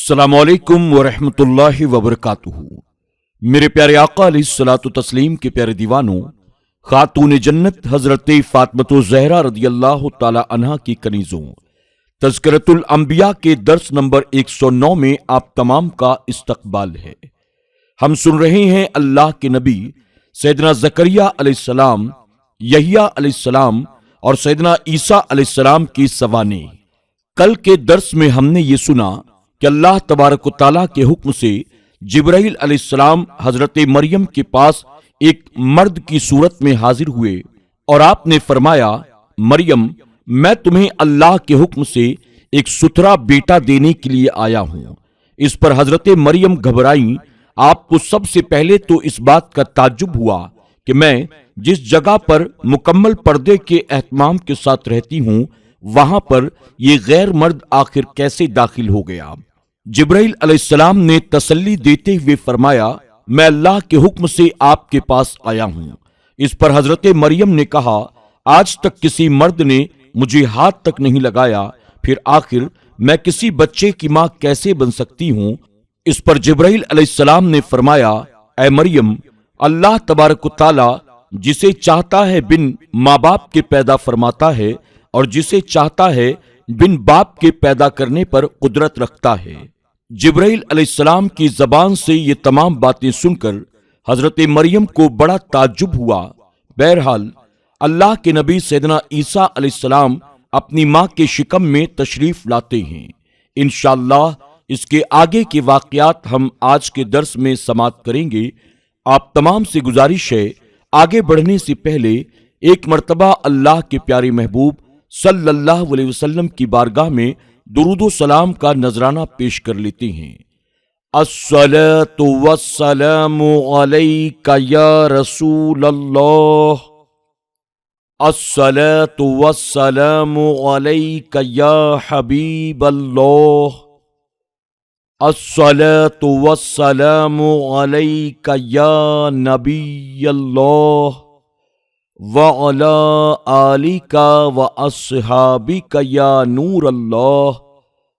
السلام علیکم ورحمۃ اللہ وبرکاتہ۔ میرے پیارے آقا علیہ الصلوۃ والتسلیم کے پیارے دیوانوں، خاتون جنت حضرت فاطمہ الزہرا رضی اللہ تعالی عنہا کی کنیزوں، تذکرۃ الانبیاء کے درس نمبر 109 میں آپ تمام کا استقبال ہے۔ ہم سن رہے ہیں اللہ کے نبی سیدنا زکریا علیہ السلام، یحییٰ علیہ السلام اور سیدنا عیسیٰ علیہ السلام کی سوانح۔ کل کے درس میں ہم نے یہ سنا کہ اللہ تبارک و تعالیٰ کے حکم سے جبرائیل علیہ السلام حضرت مریم کے پاس ایک مرد کی صورت میں حاضر ہوئے اور آپ نے فرمایا، مریم، میں تمہیں اللہ کے حکم سے ایک ستھرا بیٹا دینے کے لیے آیا ہوں۔ اس پر حضرت مریم گھبرائیں۔ آپ کو سب سے پہلے تو اس بات کا تعجب ہوا کہ میں جس جگہ پر مکمل پردے کے اہتمام کے ساتھ رہتی ہوں وہاں پر یہ غیر مرد آخر کیسے داخل ہو گیا۔ جبرائیل علیہ السلام نے تسلی دیتے ہوئے فرمایا، میں اللہ کے حکم سے آپ کے پاس آیا ہوں۔ اس پر حضرت مریم نے کہا، آج تک کسی مرد نے مجھے ہاتھ تک نہیں لگایا، پھر آخر میں کسی بچے کی ماں کیسے بن سکتی ہوں؟ اس پر جبرائیل علیہ السلام نے فرمایا، اے مریم، اللہ تبارک و تعالی جسے چاہتا ہے بن ماں باپ کے پیدا فرماتا ہے اور جسے چاہتا ہے بن باپ کے پیدا کرنے پر قدرت رکھتا ہے۔ جبرائیل علیہ السلام کی زبان سے یہ تمام باتیں سن کر حضرت مریم کو بڑا تعجب ہوا۔ بہرحال اللہ کے نبی سیدنا عیسیٰ علیہ السلام اپنی ماں کے شکم میں تشریف لاتے ہیں۔ انشاءاللہ اس کے آگے کے واقعات ہم آج کے درس میں سماعت کریں گے۔ آپ تمام سے گزارش ہے، آگے بڑھنے سے پہلے ایک مرتبہ اللہ کے پیارے محبوب صلی اللہ علیہ وسلم کی بارگاہ میں درود و سلام کا نذرانہ پیش کر لیتے ہیں۔ الصلاۃ والسلام علیک یا رسول اللہ، الصلاۃ والسلام علیک یا حبیب اللہ، الصلاۃ والسلام علیک یا نبی اللہ وَعَلَىٰ آلِكَ وَأَصْحَابِكَ یا نور اللہ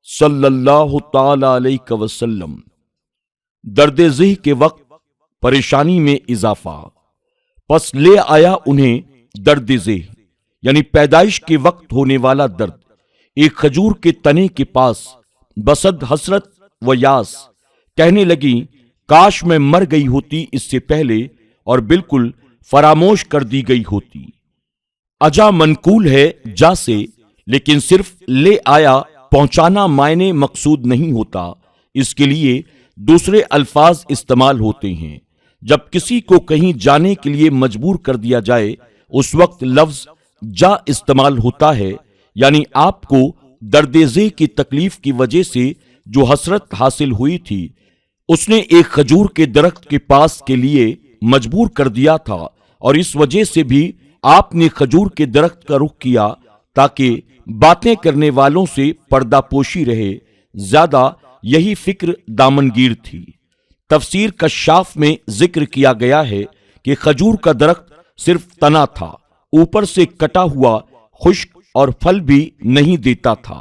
صلی اللہ تعالی علیہ وسلم۔ درد ذہ کے وقت پریشانی میں اضافہ، پس لے آیا انہیں درد ذہ یعنی پیدائش کے وقت ہونے والا درد، ایک کھجور کے تنے کے پاس بصد حسرت و یاس کہنے لگی، کاش میں مر گئی ہوتی اس سے پہلے اور بالکل فراموش کر دی گئی ہوتی۔ اجا منقول ہے جا سے، لیکن صرف لے آیا پہنچانا معنی مقصود نہیں ہوتا، اس کے لیے دوسرے الفاظ استعمال ہوتے ہیں۔ جب کسی کو کہیں جانے کے لیے مجبور کر دیا جائے اس وقت لفظ جا استعمال ہوتا ہے، یعنی آپ کو درد ذہ کی تکلیف کی وجہ سے جو حسرت حاصل ہوئی تھی اس نے ایک کھجور کے درخت کے پاس کے لیے مجبور کر دیا تھا، اور اس وجہ سے بھی آپ نے کھجور کے درخت کا رخ کیا تاکہ باتیں کرنے والوں سے پردہ پوشی رہے۔ زیادہ یہی فکر دامنگیر تھی۔ تفسیر کشاف میں ذکر کیا گیا ہے کہ کھجور کا درخت صرف تنا تھا، اوپر سے کٹا ہوا، خشک اور پھل بھی نہیں دیتا تھا۔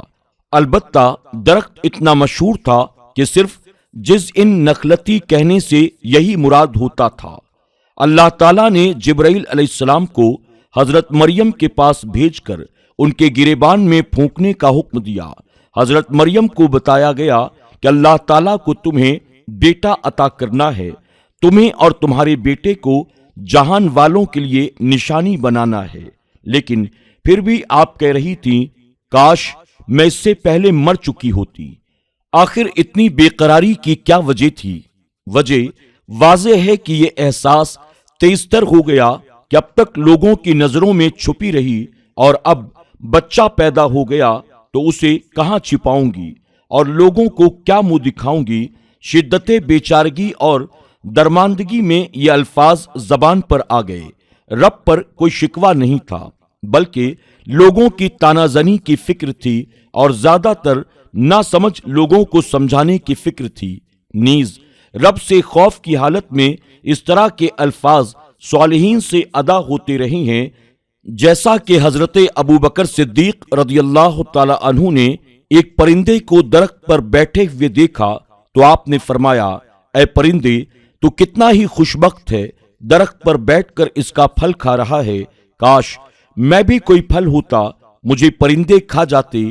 البتہ درخت اتنا مشہور تھا کہ صرف جزء نخلتی کہنے سے یہی مراد ہوتا تھا۔ اللہ تعالیٰ نے جبرائیل علیہ السلام کو حضرت مریم کے پاس بھیج کر ان کے گریبان میں پھونکنے کا حکم دیا۔ حضرت مریم کو بتایا گیا کہ اللہ تعالیٰ کو تمہیں بیٹا عطا کرنا ہے، تمہیں اور تمہارے بیٹے کو جہان والوں کے لیے نشانی بنانا ہے، لیکن پھر بھی آپ کہہ رہی تھیں، کاش میں اس سے پہلے مر چکی ہوتی۔ آخر اتنی بے قراری کی کیا وجہ تھی؟ وجہ واضح ہے کہ یہ احساس تیزتر ہو گیا کہ اب تک لوگوں کی نظروں میں چھپی رہی، اور اب بچہ پیدا ہو گیا تو اسے کہاں چھپاؤں گی اور لوگوں کو کیا منہ دکھاؤں گی۔ شدت بیچارگی اور درماندگی میں یہ الفاظ زبان پر آ گئے۔ رب پر کوئی شکوہ نہیں تھا، بلکہ لوگوں کی تانا زنی کی فکر تھی، اور زیادہ تر ناسمجھ لوگوں کو سمجھانے کی فکر تھی۔ نیز رب سے خوف کی حالت میں اس طرح کے الفاظ صالحین سے ادا ہوتے رہے ہیں، جیسا کہ حضرت ابو بکر صدیق رضی اللہ تعالی عنہ نے ایک پرندے کو درخت پر بیٹھے ہوئے دیکھا تو آپ نے فرمایا، اے پرندے، تو کتنا ہی خوشبخت ہے، درخت پر بیٹھ کر اس کا پھل کھا رہا ہے، کاش میں بھی کوئی پھل ہوتا، مجھے پرندے کھا جاتے۔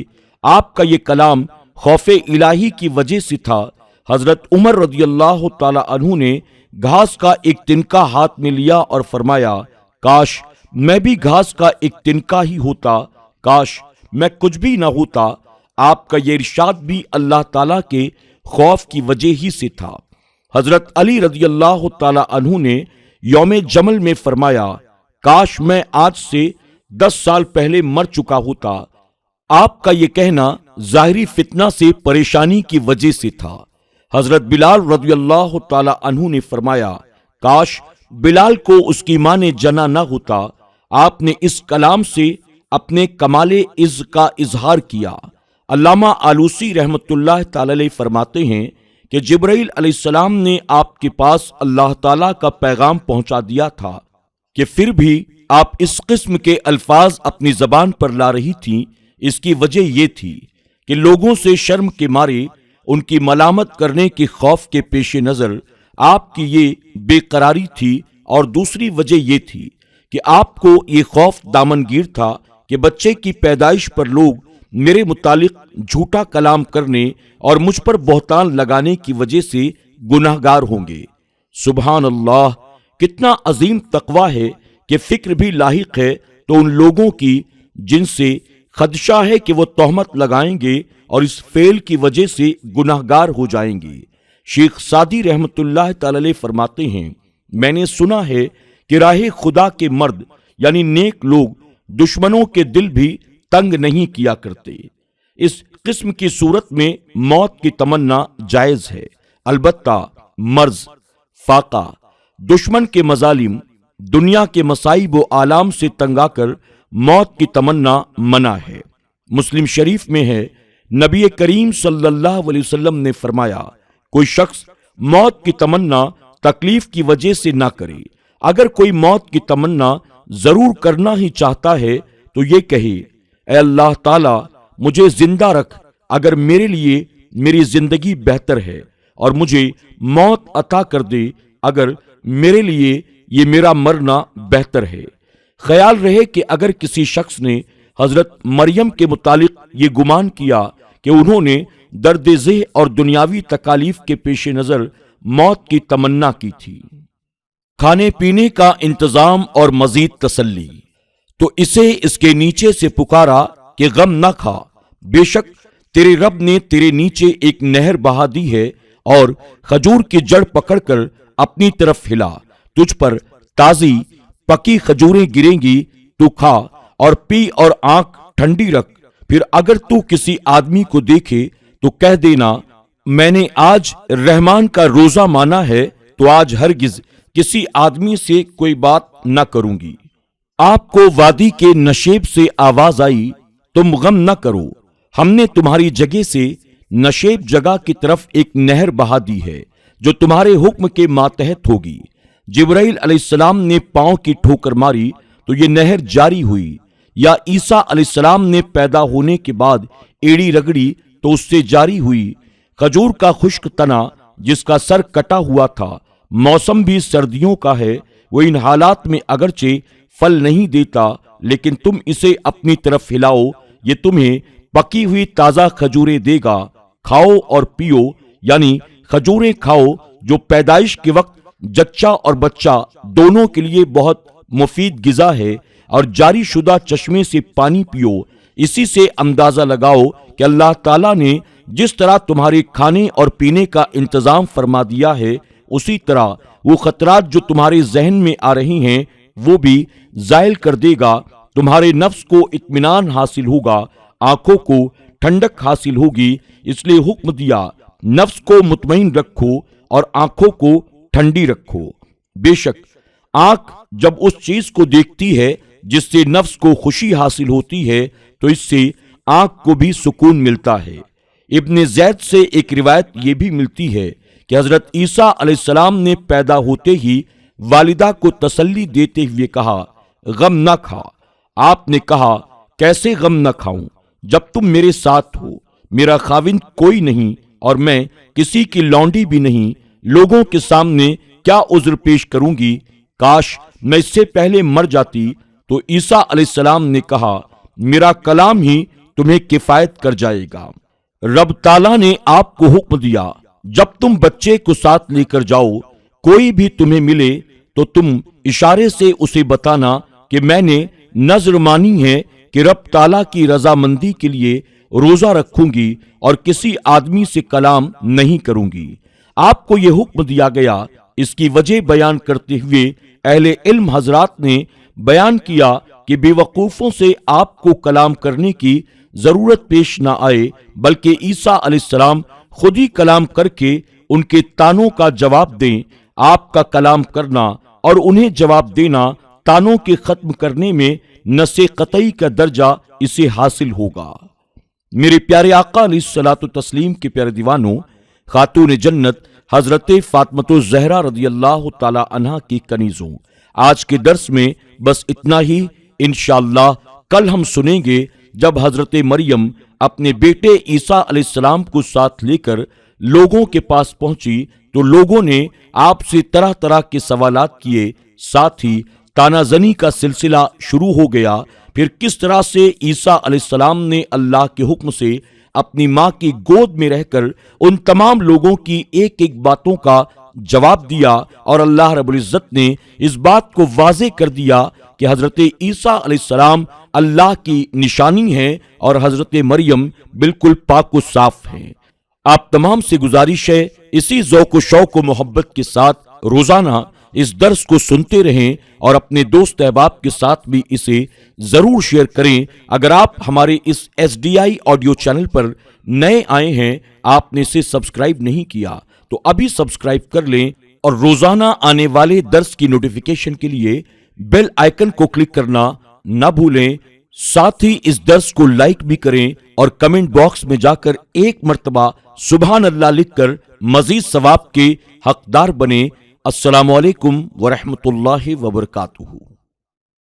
آپ کا یہ کلام خوف الہی کی وجہ سے تھا۔ حضرت عمر رضی اللہ تعالی عنہ نے گھاس کا ایک تنکا ہاتھ میں لیا اور فرمایا، کاش میں بھی گھاس کا ایک تنکا ہی ہوتا، کاش میں کچھ بھی نہ ہوتا۔ آپ کا یہ ارشاد بھی اللہ تعالیٰ کے خوف کی وجہ ہی سے تھا۔ حضرت علی رضی اللہ تعالی عنہ نے یوم جمل میں فرمایا، کاش میں آج سے 10 سال پہلے مر چکا ہوتا۔ آپ کا یہ کہنا ظاہری فتنہ سے پریشانی کی وجہ سے تھا۔ حضرت بلال رضی اللہ تعالی عنہ نے فرمایا، کاش بلال کو اس کی ماں نے جنا نہ ہوتا۔ آپ نے اس کلام سے اپنے کمال عز کا اظہار کیا۔ علامہ آلوسی رحمت اللہ تعالی علیہ فرماتے ہیں کہ جبرائیل علیہ السلام نے آپ کے پاس اللہ تعالیٰ کا پیغام پہنچا دیا تھا کہ پھر بھی آپ اس قسم کے الفاظ اپنی زبان پر لا رہی تھیں۔ اس کی وجہ یہ تھی کہ لوگوں سے شرم کے مارے، ان کی ملامت کرنے کے خوف کے پیش نظر آپ کی یہ بے قراری تھی، اور دوسری وجہ یہ تھی کہ آپ کو یہ خوف دامنگیر تھا کہ بچے کی پیدائش پر لوگ میرے متعلق جھوٹا کلام کرنے اور مجھ پر بہتان لگانے کی وجہ سے گناہگار ہوں گے۔ سبحان اللہ، کتنا عظیم تقویٰ ہے کہ فکر بھی لاحق ہے تو ان لوگوں کی جن سے خدشہ ہے کہ وہ تہمت لگائیں گے اور اس فعل کی وجہ سے گناہگار ہو جائیں گے۔ شیخ سعدی رحمت اللہ تعالی علیہ فرماتے ہیں، میں نے سنا ہے کہ راہ خدا کے مرد یعنی نیک لوگ دشمنوں کے دل بھی تنگ نہیں کیا کرتے۔ اس قسم کی صورت میں موت کی تمنا جائز ہے، البتہ مرض، فاقہ، دشمن کے مظالم، دنیا کے مصائب و آلام سے تنگ آ کر موت کی تمنا منع ہے۔ مسلم شریف میں ہے، نبی کریم صلی اللہ علیہ وسلم نے فرمایا، کوئی شخص موت کی تمنا تکلیف کی وجہ سے نہ کرے۔ اگر کوئی موت کی تمنا ضرور کرنا ہی چاہتا ہے تو یہ کہے، اے اللہ تعالی مجھے زندہ رکھ اگر میرے لیے میری زندگی بہتر ہے، اور مجھے موت عطا کر دے اگر میرے لیے یہ میرا مرنا بہتر ہے۔ خیال رہے کہ اگر کسی شخص نے حضرت مریم کے متعلق یہ گمان کیا کہ انہوں نے درد ذہ اور دنیاوی تکالیف کے پیش نظر موت کی تمنا کی تھی، کھانے پینے کا انتظام اور مزید تسلی، تو اسے اس کے نیچے سے پکارا کہ غم نہ کھا، بے شک تیرے رب نے تیرے نیچے ایک نہر بہا دی ہے، اور کھجور کی جڑ پکڑ کر اپنی طرف ہلا، تجھ پر تازی پکی کھجوریں گریں گی، تو کھا اور پی اور آنکھ ٹھنڈی رکھ۔ پھر اگر تو کسی آدمی کو دیکھے تو کہہ دینا، میں نے آج رحمان کا روزہ مانا ہے، تو آج ہرگز کسی آدمی سے کوئی بات نہ کروں گی۔ آپ کو وادی کے نشیب سے آواز آئی، تم غم نہ کرو، ہم نے تمہاری جگہ سے نشیب جگہ کی طرف ایک نہر بہا دی ہے جو تمہارے حکم کے ماتحت ہوگی۔ جبرائیل علیہ السلام نے پاؤں کی ٹھوکر ماری تو یہ نہر جاری ہوئی، یا عیسیٰ علیہ السلام نے پیدا ہونے کے بعد ایڑی رگڑی تو اس سے جاری ہوئی۔ کھجور کا خشک تنا جس کا سر کٹا ہوا تھا، موسم بھی سردیوں کا ہے، وہ ان حالات میں اگرچہ پھل نہیں دیتا، لیکن تم اسے اپنی طرف ہلاؤ، یہ تمہیں پکی ہوئی تازہ کھجوریں دے گا، کھاؤ اور پیو، یعنی کھجوریں کھاؤ جو پیدائش کے وقت جچہ اور بچہ دونوں کے لیے بہت مفید غذا ہے، اور جاری شدہ چشمے سے پانی پیو۔ اسی سے اندازہ لگاؤ کہ اللہ تعالیٰ نے جس طرح تمہارے کھانے اور پینے کا انتظام فرما دیا ہے، اسی طرح وہ خطرات جو تمہارے ذہن میں آ رہی ہیں وہ بھی زائل کر دے گا۔ تمہارے نفس کو اطمینان حاصل ہوگا، آنکھوں کو ٹھنڈک حاصل ہوگی، اس لیے حکم دیا نفس کو مطمئن رکھو اور آنکھوں کو ٹھنڈی رکھو۔ بے شک آنکھ جب اس چیز کو دیکھتی ہے جس سے نفس کو خوشی حاصل ہوتی ہے تو اس سے آنکھ کو بھی سکون ملتا ہے۔ ابن زید سے ایک روایت یہ بھی ملتی ہے کہ حضرت عیسیٰ علیہ السلام نے پیدا ہوتے ہی والدہ کو تسلی دیتے ہوئے کہا، غم نہ کھا۔ آپ نے کہا، کیسے غم نہ کھاؤں جب تم میرے ساتھ ہو؟ میرا خاوند کوئی نہیں اور میں کسی کی لونڈی بھی نہیں، لوگوں کے سامنے کیا عذر پیش کروں گی؟ کاش میں اس سے پہلے مر جاتی۔ تو عیسیٰ علیہ السلام نے کہا، میرا کلام ہی تمہیں کفایت کر جائے گا۔ رب تعالیٰ نے آپ کو حکم دیا، جب تم بچے کو ساتھ لے کر جاؤ، کوئی بھی تمہیں ملے تو تم اشارے سے اسے بتانا کہ میں نے نذر مانی ہے کہ رب تعالیٰ کی رضامندی کے لیے روزہ رکھوں گی اور کسی آدمی سے کلام نہیں کروں گی۔ آپ کو یہ حکم دیا گیا۔ اس کی وجہ بیان کرتے ہوئے اہل علم حضرات نے بیان کیا کہ بے وقوفوں سے آپ کو کلام کرنے کی ضرورت پیش نہ آئے، بلکہ عیسیٰ علیہ السلام خود ہی کلام کر کے ان کے طعنوں کا جواب دیں۔ آپ کا کلام کرنا اور انہیں جواب دینا طعنوں کے ختم کرنے میں نص قطعی کا درجہ اسے حاصل ہوگا۔ میرے پیارے آقا علیہ الصلوۃ والتسلیم کے پیارے دیوانوں، خاتون جنت حضرت فاطمۃ الزہرا رضی اللہ تعالی عنہا کی کنیزوں، آج کے درس میں بس اتنا ہی۔ انشاءاللہ کل ہم سنیں گے جب حضرت مریم اپنے بیٹے عیسیٰ علیہ السلام کو ساتھ لے کر لوگوں کے پاس پہنچی تو لوگوں نے آپ سے طرح طرح کے سوالات کیے، ساتھ ہی تانا زنی کا سلسلہ شروع ہو گیا۔ پھر کس طرح سے عیسیٰ علیہ السلام نے اللہ کے حکم سے اپنی ماں کی گود میں رہ کر ان تمام لوگوں کی ایک ایک باتوں کا جواب دیا، اور اللہ رب العزت نے اس بات کو واضح کر دیا کہ حضرت عیسیٰ علیہ السلام اللہ کی نشانی ہے اور حضرت مریم بالکل پاک و صاف ہیں۔ آپ تمام سے گزارش ہے، اسی ذوق و شوق و محبت کے ساتھ روزانہ اس درس کو سنتے رہیں اور اپنے دوست احباب کے ساتھ بھی اسے ضرور شیئر کریں۔ اگر آپ ہمارے اس SDI آڈیو چینل پر نئے آئے ہیں، آپ نے اسے سبسکرائب نہیں کیا تو ابھی سبسکرائب کر لیں، اور روزانہ آنے والے درس کی نوٹیفیکیشن کے لیے بیل آئیکن کو کلک کرنا نہ بھولیں۔ ساتھ ہی اس درس کو لائک بھی کریں اور کمنٹ باکس میں جا کر ایک مرتبہ سبحان اللہ لکھ کر مزید ثواب کے حقدار بنیں۔ السلام علیکم ورحمۃ اللہ وبرکاتہ۔